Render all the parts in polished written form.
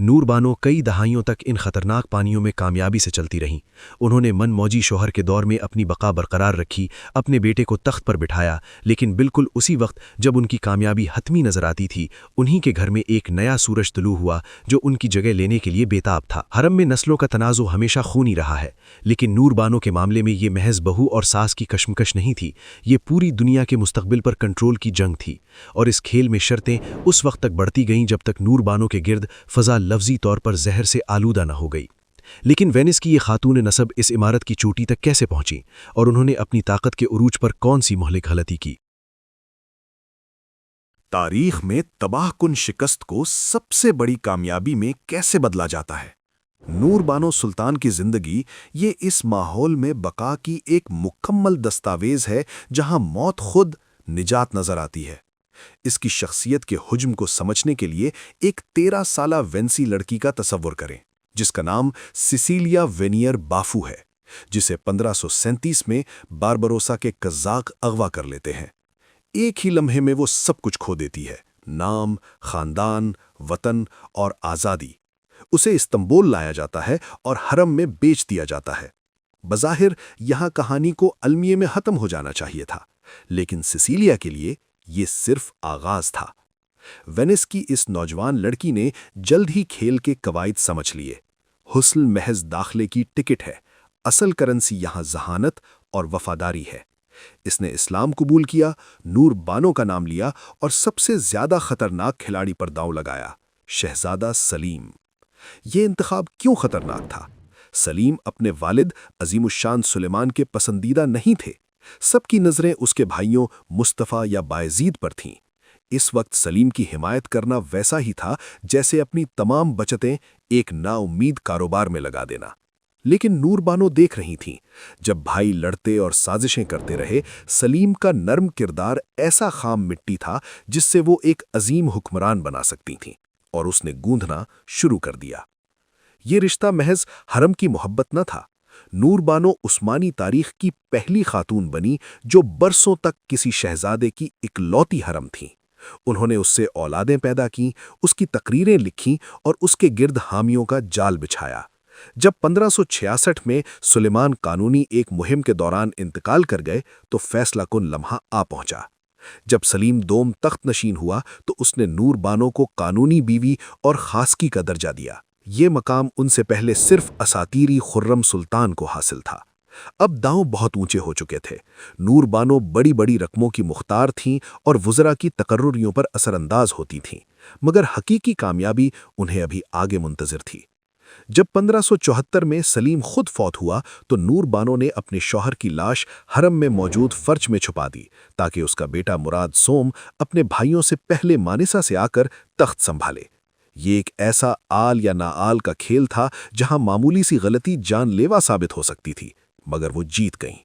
نور بانو کئی دہائیوں تک ان خطرناک پانیوں میں کامیابی سے چلتی رہیں۔ انہوں نے من موجی شوہر کے دور میں اپنی بقا برقرار رکھی، اپنے بیٹے کو تخت پر بٹھایا، لیکن بالکل اسی وقت جب ان کی کامیابی حتمی نظر آتی تھی، انہی کے گھر میں ایک نیا سورج طلوع ہوا جو ان کی جگہ لینے کے لیے بے تاب تھا۔ حرم میں نسلوں کا تنازع ہمیشہ خونی رہا ہے، لیکن نور بانو کے معاملے میں یہ محض بہو اور ساس کی کشمکش نہیں تھی، یہ پوری دنیا کے مستقبل پر کنٹرول کی جنگ تھی۔ اور اس کھیل میں شرطیں اس وقت تک بڑھتی گئیں جب تک نور بانو کے گرد فضا لفظی طور پر زہر سے آلودہ نہ ہو گئی۔ لیکن وینس کی یہ خاتون نسب اس عمارت کی چوٹی تک کیسے پہنچی اور انہوں نے اپنی طاقت کے عروج پر کون سی مہلک غلطی کی؟ تاریخ میں تباہ کن شکست کو سب سے بڑی کامیابی میں کیسے بدلا جاتا ہے؟ نور بانو سلطان کی زندگی یہ اس ماحول میں بقا کی ایک مکمل دستاویز ہے جہاں موت خود نجات نظر آتی ہے۔ اس کی شخصیت کے حجم کو سمجھنے کے لیے ایک 13 سالہ وینسی لڑکی کا تصور کریں، جس کا نام سیسیلیا وینیئر بافو ہے، جسے 1537 میں باربروسا کے قزاق اغوا کر لیتے ہیں۔ ایک ہی لمحے میں وہ سب کچھ کھو دیتی ہے، نام، خاندان، وطن اور آزادی۔ اسے استنبول لایا جاتا ہے اور حرم میں بیچ دیا جاتا ہے۔ بظاہر یہاں کہانی کو المیے میں ختم ہو جانا چاہیے تھا، لیکن سیسیلیا کے لیے یہ صرف آغاز تھا۔ وینس کی اس نوجوان لڑکی نے جلد ہی کھیل کے قواعد سمجھ لیے۔ حسن محض داخلے کی ٹکٹ ہے، اصل کرنسی یہاں ذہانت اور وفاداری ہے۔ اس نے اسلام قبول کیا، نور بانو کا نام لیا اور سب سے زیادہ خطرناک کھلاڑی پر داؤ لگایا، شہزادہ سلیم۔ یہ انتخاب کیوں خطرناک تھا؟ سلیم اپنے والد عظیم الشان سلیمان کے پسندیدہ نہیں تھے۔ سب کی نظریں اس کے بھائیوں مصطفیٰ یا بایزید پر تھیں۔ اس وقت سلیم کی حمایت کرنا ویسا ہی تھا جیسے اپنی تمام بچتیں ایک نا امید کاروبار میں لگا دینا۔ لیکن نور بانو دیکھ رہی تھیں، جب بھائی لڑتے اور سازشیں کرتے رہے، سلیم کا نرم کردار ایسا خام مٹی تھا جس سے وہ ایک عظیم حکمران بنا سکتی تھیں، اور اس نے گوندھنا شروع کر دیا۔ یہ رشتہ محض حرم کی محبت نہ تھا۔ نور بانو عثمانی تاریخ کی پہلی خاتون بنی جو برسوں تک کسی شہزادے کی اکلوتی حرم تھیں۔ انہوں نے اس سے اولادیں پیدا کیں، اس کی تقریریں لکھیں اور اس کے گرد حامیوں کا جال بچھایا۔ جب 1566 میں سلیمان قانونی ایک مہم کے دوران انتقال کر گئے تو فیصلہ کن لمحہ آ پہنچا۔ جب سلیم دوم تخت نشین ہوا تو اس نے نور بانو کو قانونی بیوی اور خاصکی کا درجہ دیا۔ یہ مقام ان سے پہلے صرف اساطیری خرم سلطان کو حاصل تھا۔ اب داؤں بہت اونچے ہو چکے تھے۔ نور بانو بڑی بڑی رقموں کی مختار تھیں اور وزراء کی تقرریوں پر اثر انداز ہوتی تھیں، مگر حقیقی کامیابی انہیں ابھی آگے منتظر تھی۔ جب 1574 میں سلیم خود فوت ہوا تو نور بانو نے اپنے شوہر کی لاش حرم میں موجود فرش میں چھپا دی تاکہ اس کا بیٹا مراد سوم اپنے بھائیوں سے پہلے مانسا سے آ کر تخت سنبھالے۔ یہ ایک ایسا آل یا ناآل کا کھیل تھا جہاں معمولی سی غلطی جان لیوا ثابت ہو سکتی تھی، مگر وہ جیت گئیں۔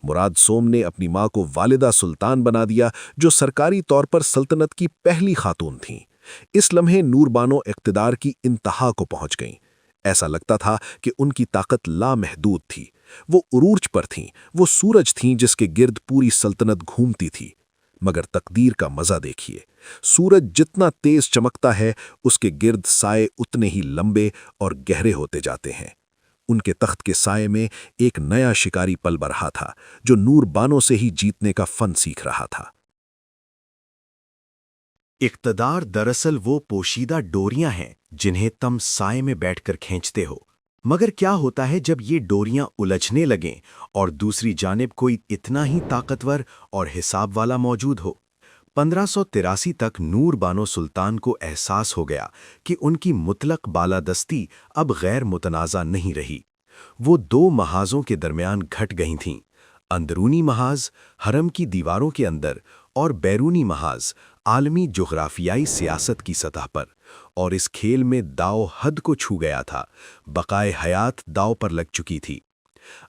مراد سوم نے اپنی ماں کو والدہ سلطان بنا دیا، جو سرکاری طور پر سلطنت کی پہلی خاتون تھیں۔ اس لمحے نور بانو اقتدار کی انتہا کو پہنچ گئیں۔ ایسا لگتا تھا کہ ان کی طاقت لامحدود تھی۔ وہ عروج پر تھیں، وہ سورج تھیں جس کے گرد پوری سلطنت گھومتی تھی۔ مگر تقدیر کا مزہ دیکھیے، سورج جتنا تیز چمکتا ہے اس کے گرد سائے اتنے ہی لمبے اور گہرے ہوتے جاتے ہیں۔ ان کے تخت کے سائے میں ایک نیا شکاری پل برہا تھا جو نور بانو سے ہی جیتنے کا فن سیکھ رہا تھا۔ اقتدار دراصل وہ پوشیدہ ڈوریاں ہیں جنہیں تم سائے میں بیٹھ کر کھینچتے ہو، مگر کیا ہوتا ہے جب یہ ڈوریاں الجھنے لگیں اور دوسری جانب کوئی اتنا ہی طاقتور اور حساب والا موجود ہو؟ 1583 تک نور بانو سلطان کو احساس ہو گیا کہ ان کی مطلق بالادستی اب غیر متنازع نہیں رہی۔ وہ دو محاذوں کے درمیان گھٹ گئی تھیں، اندرونی محاذ حرم کی دیواروں کے اندر اور بیرونی محاذ عالمی جغرافیائی سیاست کی سطح پر، اور اس کھیل میں داؤ حد کو چھو گیا تھا، بقائے حیات داؤ پر لگ چکی تھی۔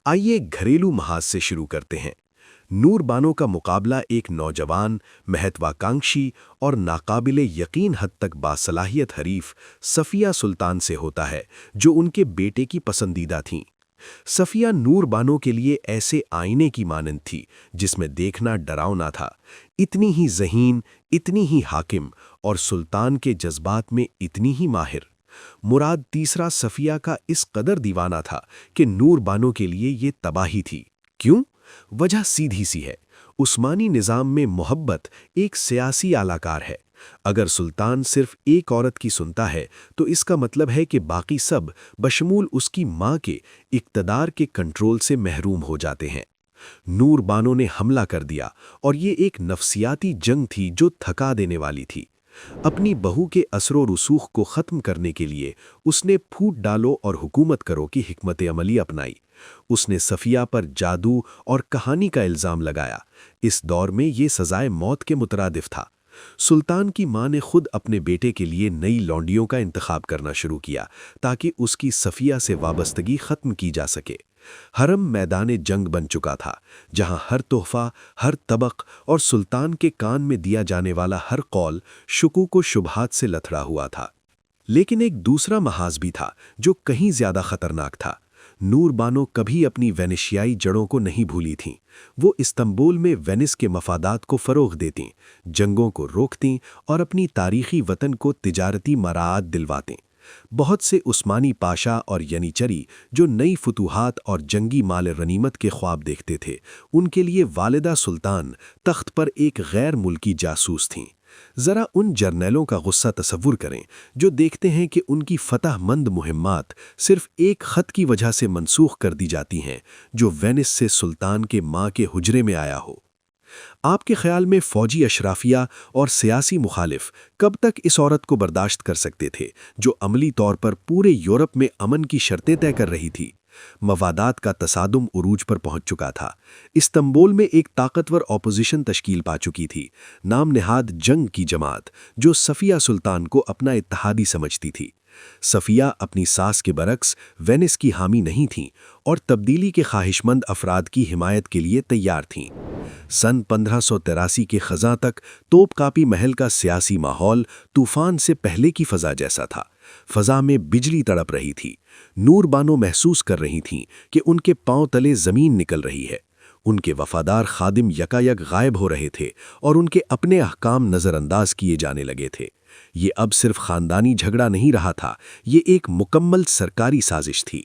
آئیے گھریلو محاذ سے شروع کرتے ہیں۔ نور بانو کا مقابلہ ایک نوجوان، مہتواکانکشی اور ناقابل یقین حد تک باصلاحیت حریف صفیہ سلطان سے ہوتا ہے، جو ان کے بیٹے کی پسندیدہ تھیں۔ صفیہ نور بانو کے لیے ایسے آئینے کی مانند تھی جس میں دیکھنا ڈراؤنا تھا، اتنی ہی ذہین، اتنی ہی حاکم اور سلطان کے جذبات میں اتنی ہی ماہر۔ مراد تیسرا صفیہ کا اس قدر دیوانہ تھا کہ نور بانو کے لیے یہ تباہی تھی۔ کیوں؟ وجہ سیدھی سی ہے۔ عثمانی نظام میں محبت ایک سیاسی اعلی کار ہے۔ اگر سلطان صرف ایک عورت کی سنتا ہے تو اس کا مطلب ہے کہ باقی سب بشمول اس کی ماں کے اقتدار کے کنٹرول سے محروم ہو جاتے ہیں۔ نور بانو نے حملہ کر دیا اور یہ ایک نفسیاتی جنگ تھی جو تھکا دینے والی تھی۔ اپنی بہو کے اثر و رسوخ کو ختم کرنے کے لیے اس نے پھوٹ ڈالو اور حکومت کرو کی حکمت عملی اپنائی۔ اس نے صفیہ پر جادو اور کہانی کا الزام لگایا۔ اس دور میں یہ سزائے موت کے مترادف تھا۔ سلطان کی ماں نے خود اپنے بیٹے کے لیے نئی لونڈیوں کا انتخاب کرنا شروع کیا تاکہ اس کی صفیہ سے وابستگی ختم کی جا سکے۔ حرم میدان جنگ بن چکا تھا، جہاں ہر تحفہ، ہر طبق اور سلطان کے کان میں دیا جانے والا ہر قول شکوک و شبہات سے لتھڑا ہوا تھا۔ لیکن ایک دوسرا محاذ بھی تھا جو کہیں زیادہ خطرناک تھا۔ نور بانو کبھی اپنی وینیشیائی جڑوں کو نہیں بھولی تھیں۔ وہ استنبول میں وینس کے مفادات کو فروغ دیتیں، جنگوں کو روکتیں اور اپنی تاریخی وطن کو تجارتی مراعات دلواتیں۔ بہت سے عثمانی پاشا اور ینیچری جو نئی فتوحات اور جنگی مال غنیمت کے خواب دیکھتے تھے، ان کے لیے والدہ سلطان تخت پر ایک غیر ملکی جاسوس تھیں۔ ذرا ان جرنیلوں کا غصہ تصور کریں جو دیکھتے ہیں کہ ان کی فتح مند مہمات صرف ایک خط کی وجہ سے منسوخ کر دی جاتی ہیں جو وینس سے سلطان کے ماں کے حجرے میں آیا ہو۔ آپ کے خیال میں فوجی اشرافیہ اور سیاسی مخالف کب تک اس عورت کو برداشت کر سکتے تھے جو عملی طور پر پورے یورپ میں امن کی شرطیں طے کر رہی تھی؟ مفادات کا تصادم عروج پر پہنچ چکا تھا۔ استنبول میں ایک طاقتور اپوزیشن تشکیل پا چکی تھی، نام نہاد جنگ کی جماعت، جو صفیہ سلطان کو اپنا اتحادی سمجھتی تھی۔ صفیہ اپنی ساس کے برعکس وینس کی حامی نہیں تھیں اور تبدیلی کے خواہش مند افراد کی حمایت کے لیے تیار تھیں۔ سن 1583 کے خزاں تک توپ کاپی محل کا سیاسی ماحول طوفان سے پہلے کی فضا جیسا تھا۔ فضا میں بجلی تڑپ رہی تھی۔ نور بانو محسوس کر رہی تھیں کہ ان کے پاؤں تلے زمین نکل رہی ہے۔ ان کے وفادار خادم یکایک غائب ہو رہے تھے اور ان کے اپنے احکام نظر انداز کیے جانے لگے تھے۔ یہ اب صرف خاندانی جھگڑا نہیں رہا تھا، یہ ایک مکمل سرکاری سازش تھی۔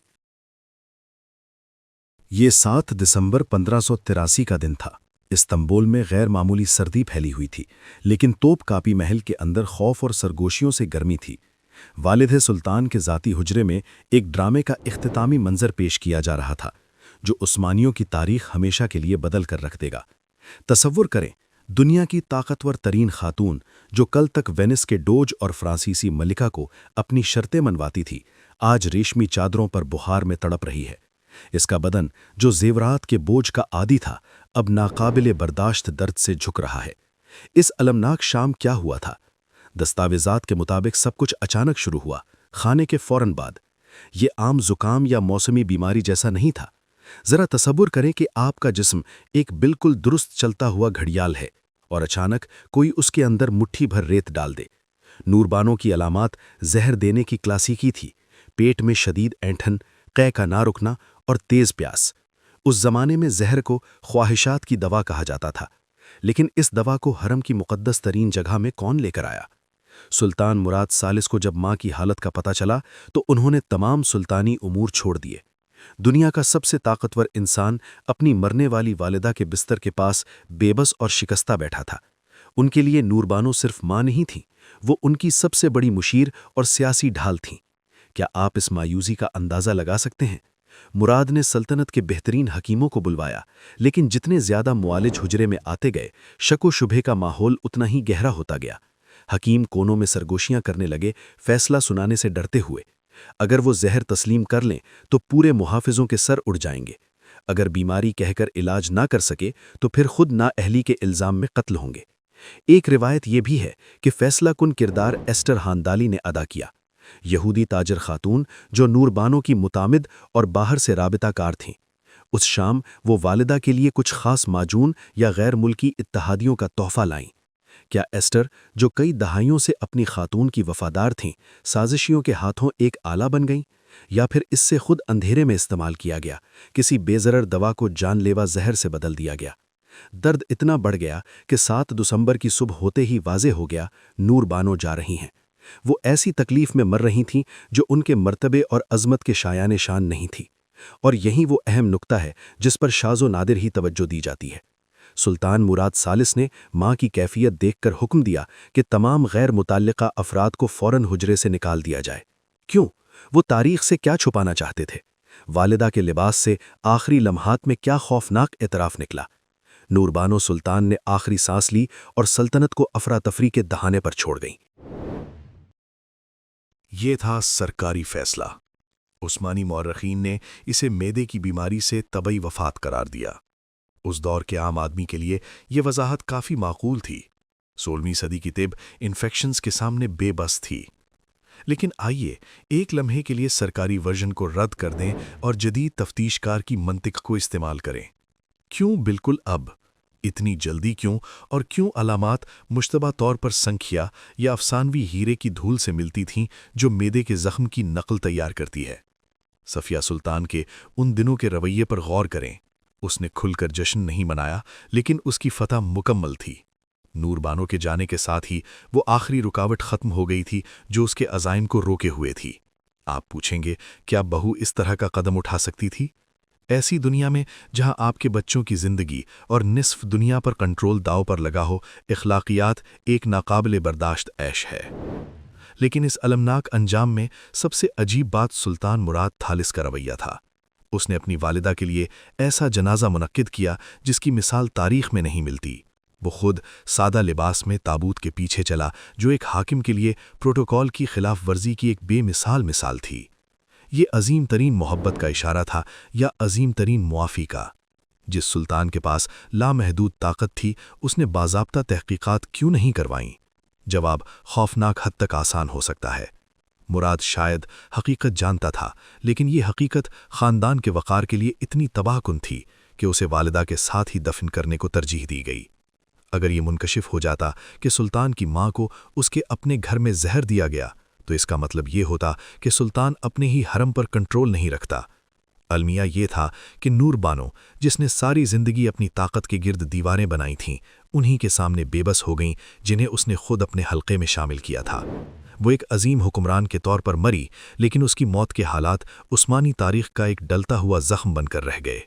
یہ 7 دسمبر 1583 کا دن تھا۔ استنبول میں غیر معمولی سردی پھیلی ہوئی تھی، لیکن توپ کاپی محل کے اندر خوف اور سرگوشیوں سے گرمی تھی۔ والد سلطان کے ذاتی حجرے میں ایک ڈرامے کا اختتامی منظر پیش کیا جا رہا تھا جو عثمانیوں کی تاریخ ہمیشہ کے لیے بدل کر رکھ دے گا۔ تصور کریں، دنیا کی طاقتور ترین خاتون جو کل تک وینس کے ڈوج اور فرانسیسی ملکہ کو اپنی شرطیں منواتی تھی، آج ریشمی چادروں پر بخار میں تڑپ رہی ہے۔ اس کا بدن جو زیورات کے بوجھ کا عادی تھا، اب ناقابل برداشت درد سے جھک رہا ہے۔ اس المناک شام کیا ہوا تھا؟ دستاویزات کے مطابق سب کچھ اچانک شروع ہوا، کھانے کے فوراً بعد۔ یہ عام زکام یا موسمی بیماری جیسا نہیں تھا۔ ذرا تصور کریں کہ آپ کا جسم ایک بالکل درست چلتا ہوا گھڑیال ہے اور اچانک کوئی اس کے اندر مٹھی بھر ریت ڈال دے۔ نور بانو کی علامات زہر دینے کی کلاسیکی تھی، پیٹ میں شدید اینٹھن، قے کا نہ رکنا اور تیز پیاس۔ اس زمانے میں زہر کو خواہشات کی دوا کہا جاتا تھا، لیکن اس دوا کو حرم کی مقدس ترین جگہ میں کون لے کر آیا؟ سلطان مراد ثالث کو جب ماں کی حالت کا پتہ چلا تو انہوں نے تمام سلطانی امور چھوڑ دیے۔ دنیا کا سب سے طاقتور انسان اپنی مرنے والی والدہ کے بستر کے پاس بے بس اور شکستہ بیٹھا تھا۔ ان کے لیے نور بانو صرف ماں نہیں تھیں، وہ ان کی سب سے بڑی مشیر اور سیاسی ڈھال تھیں۔ کیا آپ اس مایوسی کا اندازہ لگا سکتے ہیں؟ مراد نے سلطنت کے بہترین حکیموں کو بلوایا، لیکن جتنے زیادہ معالج حجرے میں آتے گئے، شک و شبہ کا ماحول اتنا ہی گہرا ہوتا گیا۔ حکیم کونوں میں سرگوشیاں کرنے لگے، فیصلہ سنانے سے ڈرتے ہوئے۔ اگر وہ زہر تسلیم کر لیں تو پورے محافظوں کے سر اڑ جائیں گے۔ اگر بیماری کہہ کر علاج نہ کر سکے تو پھر خود نااہلی کے الزام میں قتل ہوں گے۔ ایک روایت یہ بھی ہے کہ فیصلہ کن کردار ایسٹر ہاندالی نے ادا کیا، یہودی تاجر خاتون جو نور بانو کی متعمد اور باہر سے رابطہ کار تھیں۔ اس شام وہ والدہ کے لیے کچھ خاص معجون یا غیر ملکی اتحادیوں کا تحفہ لائیں۔ کیا ایسٹر، جو کئی دہائیوں سے اپنی خاتون کی وفادار تھیں، سازشیوں کے ہاتھوں ایک آلہ بن گئیں، یا پھر اس سے خود اندھیرے میں استعمال کیا گیا، کسی بے ضرر دوا کو جان لیوا زہر سے بدل دیا گیا؟ درد اتنا بڑھ گیا کہ 7 دسمبر کی صبح ہوتے ہی واضح ہو گیا، نور بانو جا رہی ہیں۔ وہ ایسی تکلیف میں مر رہی تھیں جو ان کے مرتبے اور عظمت کے شایان شان نہیں تھی، اور یہی وہ اہم نقطہ ہے جس پر شاذ و نادر ہی توجہ دی جاتی ہے۔ سلطان مراد ثالث نے ماں کی کیفیت دیکھ کر حکم دیا کہ تمام غیر متعلقہ افراد کو فوراً حجرے سے نکال دیا جائے۔ کیوں؟ وہ تاریخ سے کیا چھپانا چاہتے تھے؟ والدہ کے لباس سے آخری لمحات میں کیا خوفناک اعتراف نکلا؟ نور بانو سلطان نے آخری سانس لی اور سلطنت کو افراتفری کے دہانے پر چھوڑ گئیں۔ یہ تھا سرکاری فیصلہ۔ عثمانی مورخین نے اسے معدے کی بیماری سے طبعی وفات قرار دیا۔ اس دور کے عام آدمی کے لیے یہ وضاحت کافی معقول تھی۔ 16ویں صدی کی طب انفیکشنز کے سامنے بے بس تھی۔ لیکن آئیے ایک لمحے کے لیے سرکاری ورژن کو رد کر دیں اور جدید تفتیش کار کی منطق کو استعمال کریں۔ کیوں بالکل اب؟ اتنی جلدی کیوں؟ اور کیوں علامات مشتبہ طور پر سنکھیا یا افسانوی ہیرے کی دھول سے ملتی تھیں جو معدے کے زخم کی نقل تیار کرتی ہے؟ صفیہ سلطان کے ان دنوں کے رویے پر غور کریں۔ اس نے کھل کر جشن نہیں منایا، لیکن اس کی فتح مکمل تھی۔ نور بانو کے جانے کے ساتھ ہی وہ آخری رکاوٹ ختم ہو گئی تھی جو اس کے عزائم کو روکے ہوئے تھی۔ آپ پوچھیں گے کیا بہو اس طرح کا قدم اٹھا سکتی تھی؟ ایسی دنیا میں جہاں آپ کے بچوں کی زندگی اور نصف دنیا پر کنٹرول داؤ پر لگا ہو، اخلاقیات ایک ناقابل برداشت عیش ہے۔ لیکن اس المناک انجام میں سب سے عجیب بات سلطان مراد ثالث کا رویہ تھا۔ اس نے اپنی والدہ کے لیے ایسا جنازہ منعقد کیا جس کی مثال تاریخ میں نہیں ملتی۔ وہ خود سادہ لباس میں تابوت کے پیچھے چلا، جو ایک حاکم کے لیے پروٹوکول کی خلاف ورزی کی ایک بے مثال تھی۔ یہ عظیم ترین محبت کا اشارہ تھا یا عظیم ترین معافی کا؟ جس سلطان کے پاس لامحدود طاقت تھی، اس نے باضابطہ تحقیقات کیوں نہیں کروائیں؟ جواب خوفناک حد تک آسان ہو سکتا ہے۔ مراد شاید حقیقت جانتا تھا، لیکن یہ حقیقت خاندان کے وقار کے لیے اتنی تباہ کن تھی کہ اسے والدہ کے ساتھ ہی دفن کرنے کو ترجیح دی گئی۔ اگر یہ منکشف ہو جاتا کہ سلطان کی ماں کو اس کے اپنے گھر میں زہر دیا گیا، تو اس کا مطلب یہ ہوتا کہ سلطان اپنے ہی حرم پر کنٹرول نہیں رکھتا۔ المیہ یہ تھا کہ نور بانو، جس نے ساری زندگی اپنی طاقت کے گرد دیواریں بنائی تھیں، انہی کے سامنے بے بس ہو گئیں جنہیں اس نے خود اپنے حلقے میں شامل کیا تھا۔ وہ ایک عظیم حکمران کے طور پر مری، لیکن اس کی موت کے حالات عثمانی تاریخ کا ایک ڈلتا ہوا زخم بن کر رہ گئے۔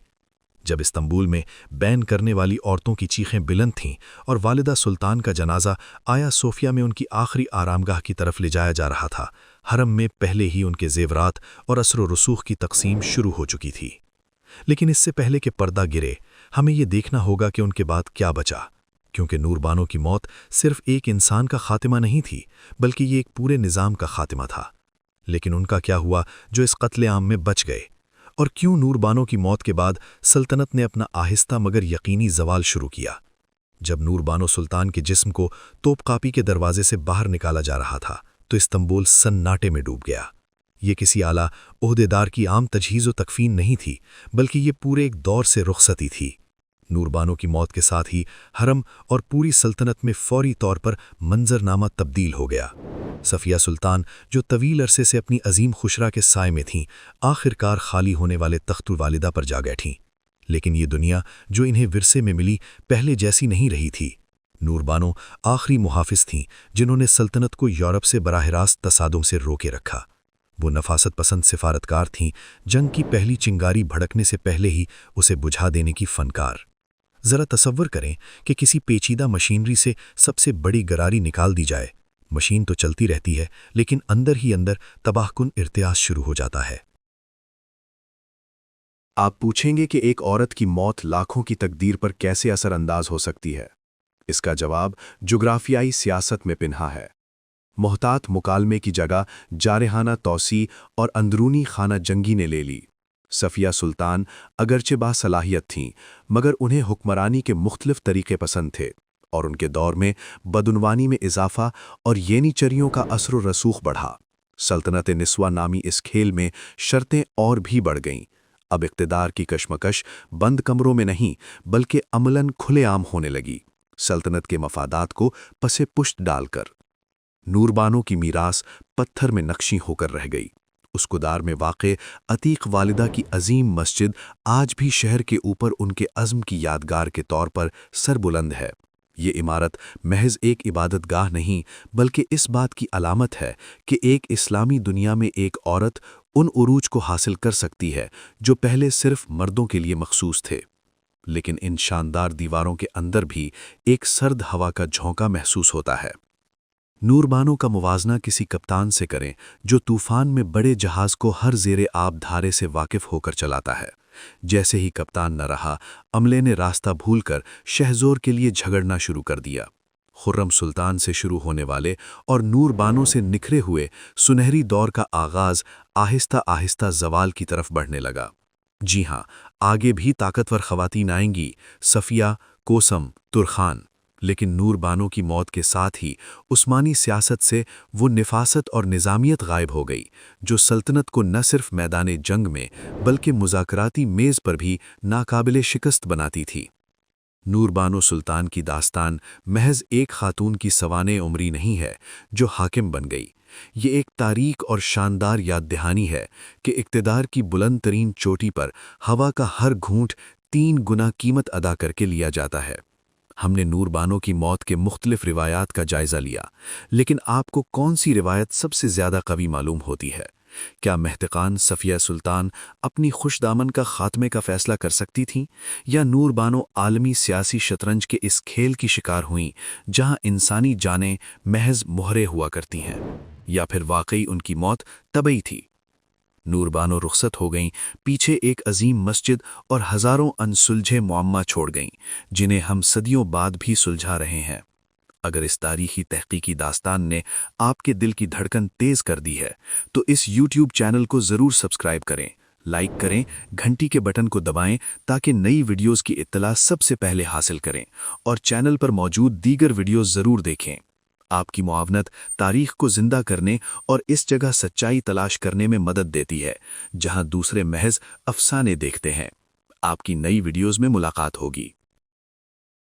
جب استنبول میں بین کرنے والی عورتوں کی چیخیں بلند تھیں اور والدہ سلطان کا جنازہ آیا صوفیہ میں ان کی آخری آرامگاہ کی طرف لے جایا جا رہا تھا، حرم میں پہلے ہی ان کے زیورات اور اثر و رسوخ کی تقسیم شروع ہو چکی تھی۔ لیکن اس سے پہلے کہ پردہ گرے، ہمیں یہ دیکھنا ہوگا کہ ان کے بعد کیا بچا، کیونکہ نور بانو کی موت صرف ایک انسان کا خاتمہ نہیں تھی، بلکہ یہ ایک پورے نظام کا خاتمہ تھا۔ لیکن ان کا کیا ہوا جو اس قتل عام میں بچ گئے؟ اور کیوں نور بانو کی موت کے بعد سلطنت نے اپنا آہستہ مگر یقینی زوال شروع کیا؟ جب نور بانو سلطان کے جسم کو توپ قاپی کے دروازے سے باہر نکالا جا رہا تھا تو استنبول سناٹے میں ڈوب گیا۔ یہ کسی اعلیٰ عہدیدار کی عام تجہیز و تکفین نہیں تھی، بلکہ یہ پورے ایک دور سے رخصتی تھی۔ نور بانو کی موت کے ساتھ ہی حرم اور پوری سلطنت میں فوری طور پر منظرنامہ تبدیل ہو گیا۔ صفیہ سلطان، جو طویل عرصے سے اپنی عظیم خشرہ کے سائے میں تھیں، آخرکار خالی ہونے والے تخت والدہ پر جا بیٹھیں۔ لیکن یہ دنیا جو انہیں ورثے میں ملی، پہلے جیسی نہیں رہی تھی۔ نور بانو آخری محافظ تھیں جنہوں نے سلطنت کو یورپ سے براہ راست تصادم سے روکے رکھا۔ وہ نفاست پسند سفارتکار تھیں، جنگ کی پہلی چنگاری بھڑکنے سے پہلے ہی اسے بجھا دینے کی فنکار۔ ذرا تصور کریں کہ کسی پیچیدہ مشینری سے سب سے بڑی گراری نکال دی جائے۔ مشین تو چلتی رہتی ہے، لیکن اندر ہی اندر تباہ کن ارتعاش شروع ہو جاتا ہے۔ آپ پوچھیں گے کہ ایک عورت کی موت لاکھوں کی تقدیر پر کیسے اثر انداز ہو سکتی ہے؟ اس کا جواب جغرافیائی سیاست میں پنہا ہے۔ محتاط مکالمے کی جگہ جارحانہ توسیع اور اندرونی خانہ جنگی نے لے لی۔ صفیہ سلطان اگرچہ باصلاحیت تھیں، مگر انہیں حکمرانی کے مختلف طریقے پسند تھے، اور ان کے دور میں بدعنوانی میں اضافہ اور ینیچریوں کا اثر و رسوخ بڑھا۔ سلطنت نسوہ نامی اس کھیل میں شرطیں اور بھی بڑھ گئیں۔ اب اقتدار کی کشمکش بند کمروں میں نہیں بلکہ عملاً کھلے عام ہونے لگی، سلطنت کے مفادات کو پسے پشت ڈال کر۔ نور بانو کی میراث پتھر میں نقشی ہو کر رہ گئی۔ اسکدار میں واقع عتیق والدہ کی عظیم مسجد آج بھی شہر کے اوپر ان کے عزم کی یادگار کے طور پر سربلند ہے۔ یہ عمارت محض ایک عبادت گاہ نہیں بلکہ اس بات کی علامت ہے کہ ایک اسلامی دنیا میں ایک عورت ان عروج کو حاصل کر سکتی ہے جو پہلے صرف مردوں کے لیے مخصوص تھے۔ لیکن ان شاندار دیواروں کے اندر بھی ایک سرد ہوا کا جھونکا محسوس ہوتا ہے۔ نور بانو کا موازنہ کسی کپتان سے کریں جو طوفان میں بڑے جہاز کو ہر زیر آب دھارے سے واقف ہو کر چلاتا ہے۔ جیسے ہی کپتان نہ رہا، عملے نے راستہ بھول کر شہزور کے لیے جھگڑنا شروع کر دیا۔ خرم سلطان سے شروع ہونے والے اور نور بانو سے نکھرے ہوئے سنہری دور کا آغاز آہستہ آہستہ زوال کی طرف بڑھنے لگا۔ جی ہاں، آگے بھی طاقتور خواتین آئیں گی، صفیہ، کوسم، ترخان، لیکن نور بانو کی موت کے ساتھ ہی عثمانی سیاست سے وہ نفاست اور نظامیت غائب ہو گئی جو سلطنت کو نہ صرف میدان جنگ میں بلکہ مذاکراتی میز پر بھی ناقابل شکست بناتی تھی۔ نور بانو سلطان کی داستان محض ایک خاتون کی سوانح عمری نہیں ہے جو حاکم بن گئی۔ یہ ایک تاریک اور شاندار یاد دہانی ہے کہ اقتدار کی بلند ترین چوٹی پر ہوا کا ہر گھونٹ 3 گنا قیمت ادا کر کے لیا جاتا ہے۔ ہم نے نور بانو کی موت کے مختلف روایات کا جائزہ لیا، لیکن آپ کو کون سی روایت سب سے زیادہ قوی معلوم ہوتی ہے؟ کیا محتقان صفیہ سلطان اپنی خوش دامن کا خاتمے کا فیصلہ کر سکتی تھیں، یا نور بانو عالمی سیاسی شطرنج کے اس کھیل کی شکار ہوئیں جہاں انسانی جانیں محض مہرے ہوا کرتی ہیں، یا پھر واقعی ان کی موت طبعی تھی؟ نور بانو رخصت ہو گئیں، پیچھے ایک عظیم مسجد اور ہزاروں انسلجھے معمہ چھوڑ گئیں جنہیں ہم صدیوں بعد بھی سلجھا رہے ہیں۔ اگر اس تاریخی تحقیقی داستان نے آپ کے دل کی دھڑکن تیز کر دی ہے تو اس یوٹیوب چینل کو ضرور سبسکرائب کریں، لائک کریں، گھنٹی کے بٹن کو دبائیں تاکہ نئی ویڈیوز کی اطلاع سب سے پہلے حاصل کریں، اور چینل پر موجود دیگر ویڈیوز ضرور دیکھیں۔ آپ کی معاونت تاریخ کو زندہ کرنے اور اس جگہ سچائی تلاش کرنے میں مدد دیتی ہے جہاں دوسرے محض افسانے دیکھتے ہیں۔ آپ کی نئی ویڈیوز میں ملاقات ہوگی۔